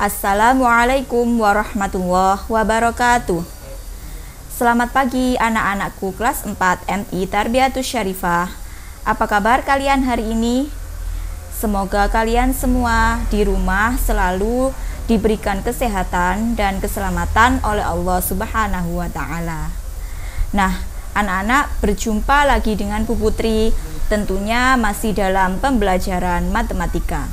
Assalamualaikum warahmatullahi wabarakatuh. Selamat pagi anak-anakku kelas 4 MI Tarbiyatus Syarifah. Apa kabar kalian hari ini? Semoga kalian semua di rumah selalu diberikan kesehatan dan keselamatan oleh Allah Subhanahu wa Ta'ala. Nah, anak-anak, berjumpa lagi dengan Bu Putri, tentunya masih dalam pembelajaran matematika.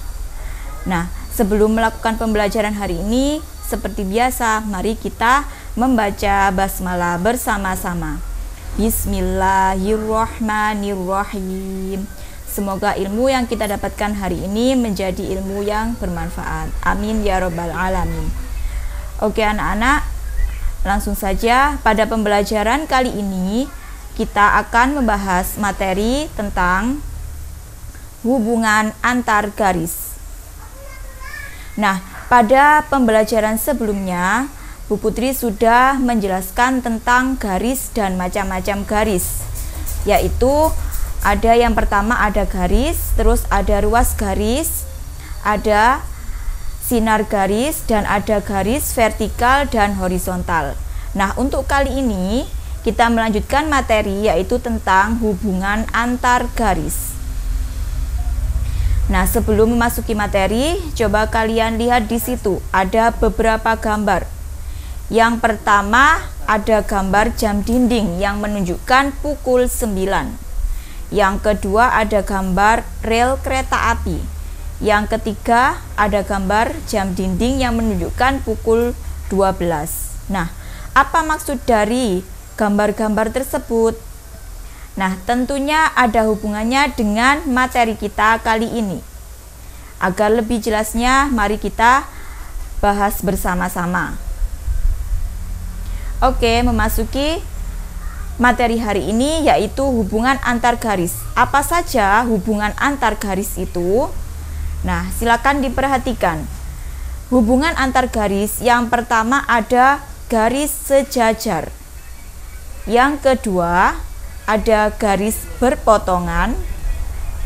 Nah, sebelum melakukan pembelajaran hari ini, seperti biasa, mari kita membaca basmalah bersama-sama. Bismillahirrahmanirrahim. Semoga ilmu yang kita dapatkan hari ini menjadi ilmu yang bermanfaat. Amin ya robbal alamin. Oke anak-anak, langsung saja pada pembelajaran kali ini kita akan membahas materi tentang hubungan antar garis. Nah, pada pembelajaran sebelumnya, Bu Putri sudah menjelaskan tentang garis dan macam-macam garis, yaitu ada yang pertama ada garis, terus ada ruas garis, ada sinar garis, dan ada garis vertikal dan horizontal. Nah, untuk kali ini kita melanjutkan materi yaitu tentang hubungan antar garis. Nah, sebelum memasuki materi, coba kalian lihat di situ ada beberapa gambar. Yang pertama ada gambar jam dinding yang menunjukkan pukul 9. Yang kedua ada gambar rel kereta api. Yang ketiga ada gambar jam dinding yang menunjukkan pukul 12. Nah, apa maksud dari gambar-gambar tersebut? Nah, tentunya ada hubungannya dengan materi kita kali ini. Agar lebih jelasnya, mari kita bahas bersama-sama. Oke, memasuki materi hari ini yaitu hubungan antar garis. Apa saja hubungan antar garis itu? Nah, silakan diperhatikan. Hubungan antar garis yang pertama ada garis sejajar. Yang kedua ada garis berpotongan.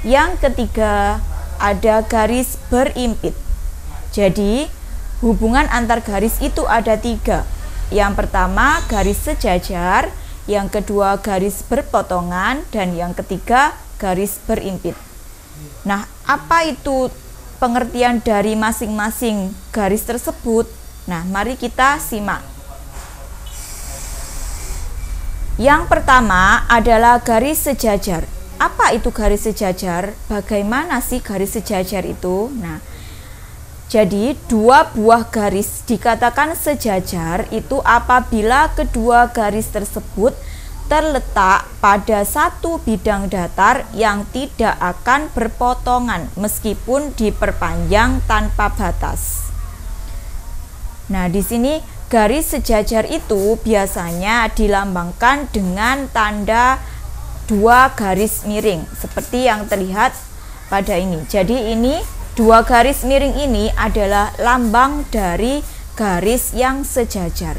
Yang ketiga ada garis berimpit. Jadi hubungan antar garis itu ada 3. Yang pertama garis sejajar, yang kedua garis berpotongan, dan yang ketiga garis berimpit. Nah, apa itu pengertian dari masing-masing garis tersebut? Nah, mari kita simak. Yang pertama adalah garis sejajar. Apa itu garis sejajar? Bagaimana sih garis sejajar itu? Nah, jadi dua buah garis dikatakan sejajar itu apabila kedua garis tersebut terletak pada satu bidang datar yang tidak akan berpotongan meskipun diperpanjang tanpa batas. Nah, di sini garis sejajar itu biasanya dilambangkan dengan tanda 2 garis miring seperti yang terlihat pada ini. Jadi ini 2 garis miring ini adalah lambang dari garis yang sejajar.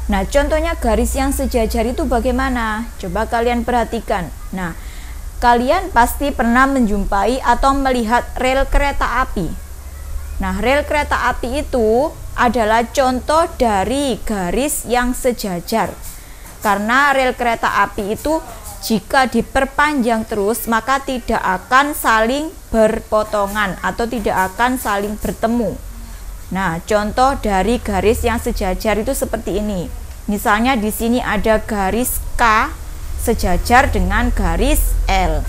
Nah, contohnya garis yang sejajar itu bagaimana? Coba kalian perhatikan. Nah, kalian pasti pernah menjumpai atau melihat rel kereta api. Nah, rel kereta api itu adalah contoh dari garis yang sejajar. Karena rel kereta api itu jika diperpanjang terus maka tidak akan saling berpotongan atau tidak akan saling bertemu. Nah, contoh dari garis yang sejajar itu seperti ini. Misalnya di sini ada garis K sejajar dengan garis L.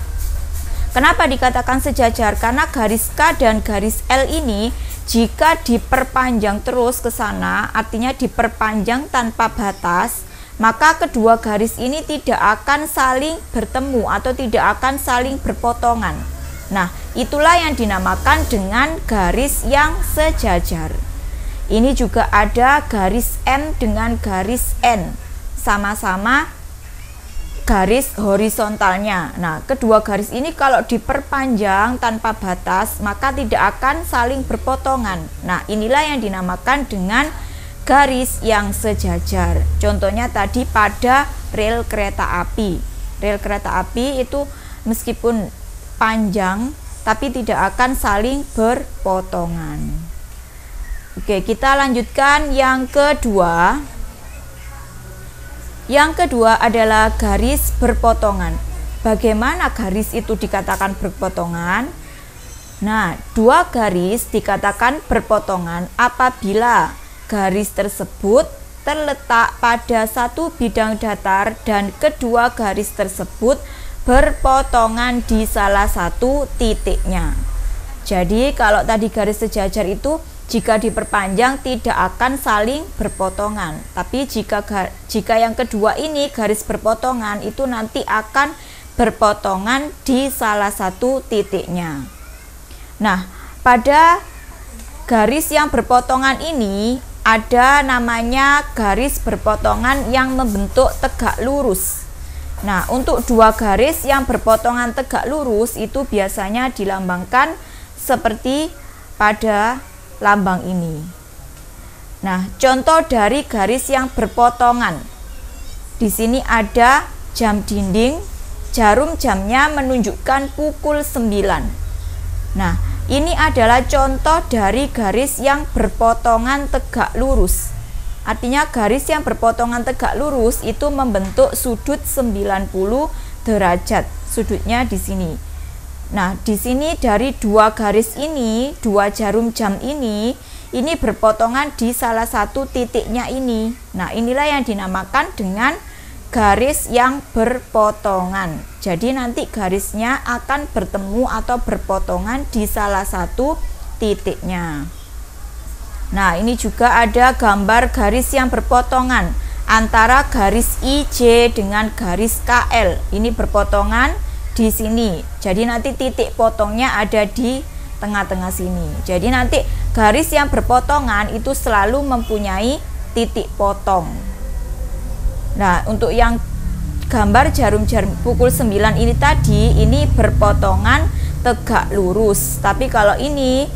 Kenapa dikatakan sejajar? Karena garis K dan garis L ini jika diperpanjang terus ke sana, artinya diperpanjang tanpa batas, maka kedua garis ini tidak akan saling bertemu atau tidak akan saling berpotongan. Nah, itulah yang dinamakan dengan garis yang sejajar. Ini juga ada garis M dengan garis N, sama-sama garis horizontalnya. Nah, kedua garis ini kalau diperpanjang tanpa batas, maka tidak akan saling berpotongan. Nah, inilah yang dinamakan dengan garis yang sejajar. Contohnya tadi pada rel kereta api. Rel kereta api itu meskipun panjang tapi tidak akan saling berpotongan. Oke, kita lanjutkan yang kedua. Yang kedua adalah garis berpotongan. Bagaimana garis itu dikatakan berpotongan? Nah, dua garis dikatakan berpotongan apabila garis tersebut terletak pada satu bidang datar dan kedua garis tersebut berpotongan di salah satu titiknya. Jadi kalau tadi garis sejajar itu jika diperpanjang tidak akan saling berpotongan. Tapi jika yang kedua ini garis berpotongan itu nanti akan berpotongan di salah satu titiknya. Nah, pada garis yang berpotongan ini ada namanya garis berpotongan yang membentuk tegak lurus. Nah, untuk dua garis yang berpotongan tegak lurus itu biasanya dilambangkan seperti pada lambang ini. Nah, contoh dari garis yang berpotongan. Di sini ada jam dinding, jarum jamnya menunjukkan pukul 9. Nah, ini adalah contoh dari garis yang berpotongan tegak lurus. Artinya garis yang berpotongan tegak lurus itu membentuk sudut 90 derajat. Sudutnya di sini. Nah, di sini dari dua garis ini, dua jarum jam ini berpotongan di salah satu titiknya ini. Nah, inilah yang dinamakan dengan garis yang berpotongan. Jadi nanti garisnya akan bertemu atau berpotongan di salah satu titiknya. Nah, ini juga ada gambar garis yang berpotongan antara garis IJ dengan garis KL. Ini berpotongan di sini. Jadi nanti titik potongnya ada di tengah-tengah sini. Jadi nanti garis yang berpotongan itu selalu mempunyai titik potong. Nah, untuk yang gambar jarum-jarum pukul 9 ini tadi, ini berpotongan tegak lurus. Tapi kalau ini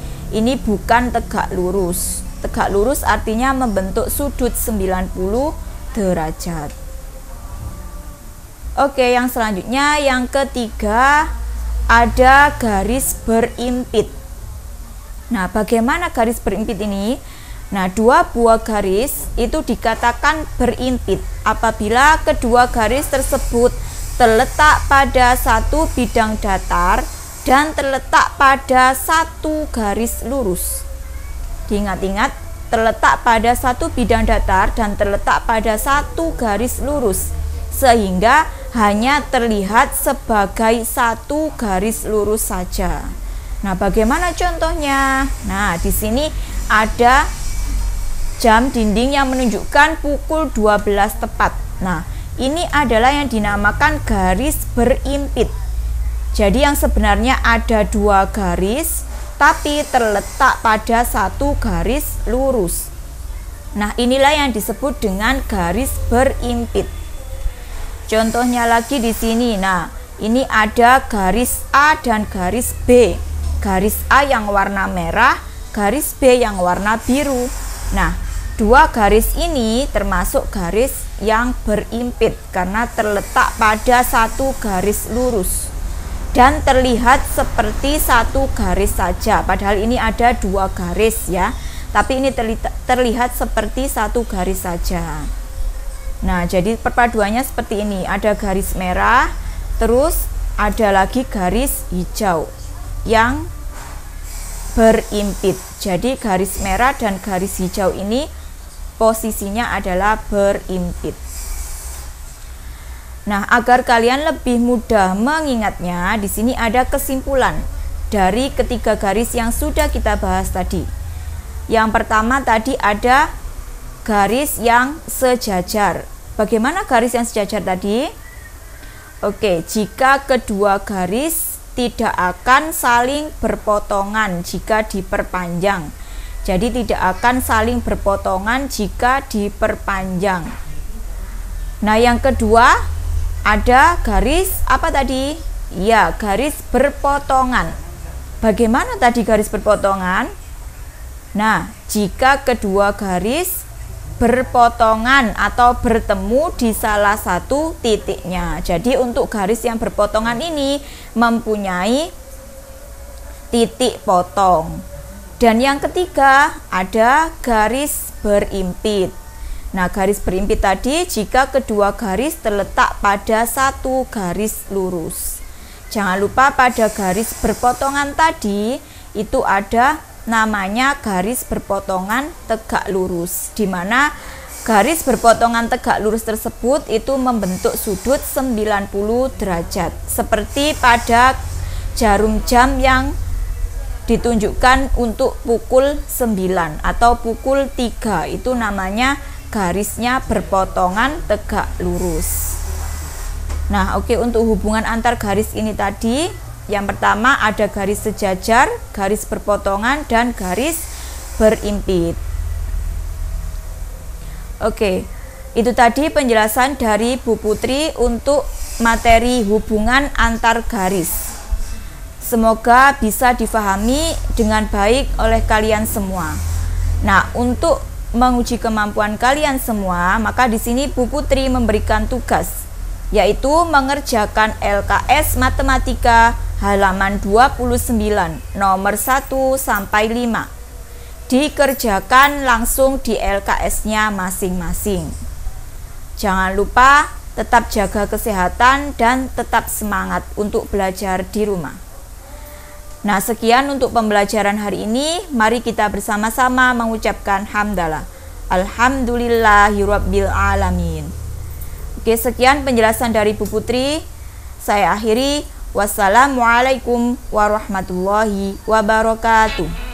bukan tegak lurus. Tegak lurus artinya membentuk sudut 90 derajat. Oke, yang selanjutnya yang ketiga ada garis berimpit. Nah, bagaimana garis berimpit ini? Nah, dua buah garis itu dikatakan berimpit apabila kedua garis tersebut terletak pada satu bidang datar dan terletak pada satu garis lurus. Diingat-ingat, terletak pada satu bidang datar dan terletak pada satu garis lurus, sehingga hanya terlihat sebagai satu garis lurus saja. Nah, bagaimana contohnya? Nah, di sini ada jam dinding yang menunjukkan pukul 12 tepat. Nah, ini adalah yang dinamakan garis berimpit. Jadi yang sebenarnya ada dua garis, tapi terletak pada satu garis lurus. Nah, inilah yang disebut dengan garis berimpit. Contohnya lagi di sini. Nah, ini ada garis A dan garis B. Garis A yang warna merah, garis B yang warna biru. Nah, dua garis ini termasuk garis yang berimpit karena terletak pada satu garis lurus dan terlihat seperti satu garis saja. Padahal ini ada dua garis ya, tapi ini terlihat seperti satu garis saja. Nah, jadi perpaduannya seperti ini. Ada garis merah, terus ada lagi garis hijau yang berimpit. Jadi garis merah dan garis hijau ini posisinya adalah berimpit. Nah, agar kalian lebih mudah mengingatnya, di sini ada kesimpulan dari ketiga garis yang sudah kita bahas tadi. Yang pertama tadi ada garis yang sejajar. Bagaimana garis yang sejajar tadi? Oke, jika kedua garis tidak akan saling berpotongan jika diperpanjang. Jadi tidak akan saling berpotongan jika diperpanjang. Nah, yang kedua ada garis apa tadi? Ya, garis berpotongan. Bagaimana tadi garis berpotongan? Nah, jika kedua garis berpotongan atau bertemu di salah satu titiknya. Jadi untuk garis yang berpotongan ini mempunyai titik potong. Dan yang ketiga ada garis berimpit. Nah, garis berimpit tadi jika kedua garis terletak pada satu garis lurus. Jangan lupa pada garis berpotongan tadi itu ada namanya garis berpotongan tegak lurus, di mana garis berpotongan tegak lurus tersebut itu membentuk sudut 90 derajat seperti pada jarum jam yang ditunjukkan untuk pukul 9 atau pukul 3, itu namanya garisnya berpotongan tegak lurus. Nah, oke, untuk hubungan antar garis ini tadi, yang pertama ada garis sejajar, garis berpotongan, dan garis berimpit. Oke, itu tadi penjelasan dari Bu Putri untuk materi hubungan antar garis. Semoga bisa difahami dengan baik oleh kalian semua. Nah, untuk menguji kemampuan kalian semua, maka di sini Bu Putri memberikan tugas, yaitu mengerjakan LKS Matematika halaman 29, nomor 1 sampai 5. Dikerjakan langsung di LKS-nya masing-masing. Jangan lupa tetap jaga kesehatan dan tetap semangat untuk belajar di rumah. Nah, sekian untuk pembelajaran hari ini. Mari kita bersama-sama mengucapkan hamdalah. Alhamdulillahirabbil alamin. Oke, sekian penjelasan dari Bu Putri. Saya akhiri. Wassalamualaikum warahmatullahi wabarakatuh.